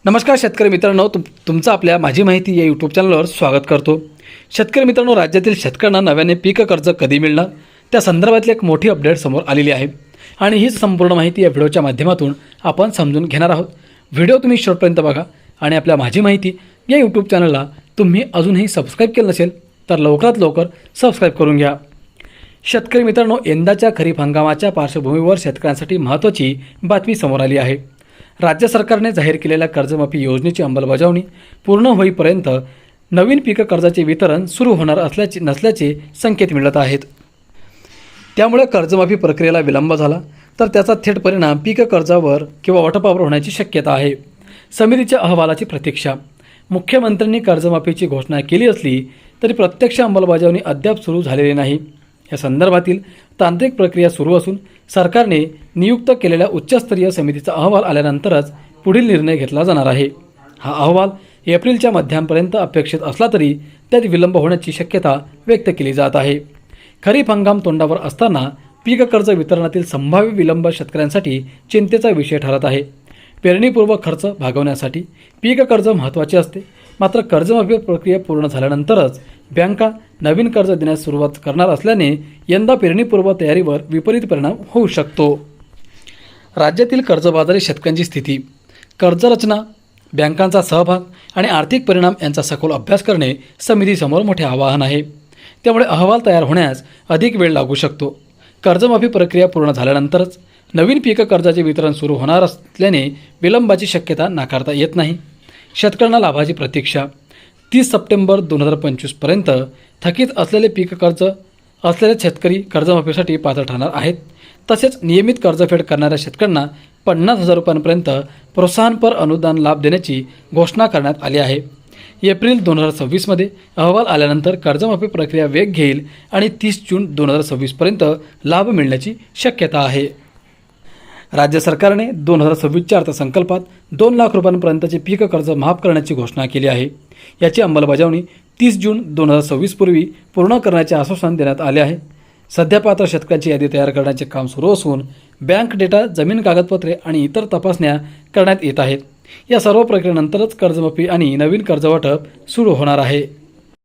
नमस्कार शेतकरी मित्रांनो, तुमचं आपल्या माझी माहिती या यूट्यूब चॅनलवर स्वागत करतो। शेतकरी मित्रांनो, राज्यातील शेतकऱ्यांना नव्याने पीक कर्ज कधी मिळणार त्या संदर्भातली एक मोठी अपडेट समोर आलेली आहे आणि हीच संपूर्ण माहिती या व्हिडिओच्या माध्यमातून आपण समजून घेणार आहोत। व्हिडिओ तुम्ही शेवटपर्यंत बघा आणि आपल्या माझी माहिती या यूट्यूब चॅनलला तुम्ही अजूनही सबस्क्राईब केलं नसेल तर लवकरात लवकर सबस्क्राईब करून घ्या। शेतकरी मित्रांनो, यंदाच्या खरीप हंगामाच्या पार्श्वभूमीवर शेतकऱ्यांसाठी महत्त्वाची बातमी समोर आली आहे। राज्य सरकारने जाहीर केलेल्या कर्जमाफी योजनेची अंमलबजावणी पूर्ण होईपर्यंत नवीन पीक कर्जाचे वितरण सुरू होणार नसल्याचे संकेत मिळत आहेत। त्यामुळे कर्जमाफी प्रक्रियेला विलंब झाला तर त्याचा थेट परिणाम पीक कर्जावर किंवा वाटपावर होण्याची शक्यता आहे। समितीच्या अहवालाची प्रतीक्षा। मुख्यमंत्र्यांनी कर्जमाफीची घोषणा केली असली तरी प्रत्यक्ष अंमलबजावणी अद्याप सुरू झालेली नाही। या संदर्भातील तांत्रिक प्रक्रिया सुरू असून सरकारने नियुक्त केलेल्या उच्चस्तरीय समितीचा अहवाल आल्यानंतरच पुढील निर्णय घेतला जाणार आहे। हा अहवाल एप्रिलच्या मध्यापर्यंत अपेक्षित असला तरी त्यात विलंब होण्याची शक्यता व्यक्त केली जात आहे। खरीप हंगाम तोंडावर असताना पीक कर्ज वितरणातील संभाव्य विलंब शेतकऱ्यांसाठी चिंतेचा विषय ठरत आहे। पेरणीपूर्व खर्च भागवण्यासाठी पीक कर्ज महत्त्वाचे असते, मात्र कर्जमाफी प्रक्रिया पूर्ण झाल्यानंतरच बँका नवीन कर्ज देण्यास सुरुवात करणार असल्याने यंदा पेरणीपूर्व तयारीवर विपरीत परिणाम होऊ शकतो। राज्यातील कर्जबाजारी शेतकऱ्यांची स्थिती, कर्जरचना, बँकांचा सहभाग आणि आर्थिक परिणाम यांचा सखोल अभ्यास करणे समितीसमोर मोठे आव्हान आहे। त्यामुळे अहवाल तयार होण्यास अधिक वेळ लागू शकतो। कर्जमाफी प्रक्रिया पूर्ण झाल्यानंतरच नवीन पीक कर्जाचे वितरण सुरू होणार असल्याने विलंबाची शक्यता नाकारता येत नाही। शेतकऱ्यांना लाभाची प्रतीक्षा। 30 सप्टेंबर 2025 पर्यंत थकीत असलेले पीक कर्ज असलेले शेतकरी कर्जमाफीसाठी पात्र ठरणार आहेत। तसेच नियमित कर्जफेड करणाऱ्या शेतकऱ्यांना 50,000 रुपयांपर्यंत प्रोत्साहनपर अनुदान लाभ देण्याची घोषणा करण्यात आली आहे। एप्रिल 2026 मध्ये अहवाल आल्यानंतर कर्जमाफी प्रक्रिया वेग घेईल आणि 30 जून 2026 पर्यंत लाभ मिळण्याची शक्यता आहे। राज्य सरकारने 2026च्या अर्थसंकल्पात 2 लाख रुपयांपर्यंतचे पीक कर्ज माफ करण्याची घोषणा केली आहे। याची अंमलबजावणी 30 जून 2026 पूर्वी पूर्ण करण्याचे आश्वासन देण्यात आले आहे। सध्या पात्र शेतकऱ्यांची यादी तयार करण्याचे काम सुरू असून बँक डेटा, जमीन कागदपत्रे आणि इतर तपासण्या करण्यात येत आहेत। या सर्व प्रक्रियेनंतरच कर्जमाफी आणि नवीन कर्जवाटप सुरू होणार आहे।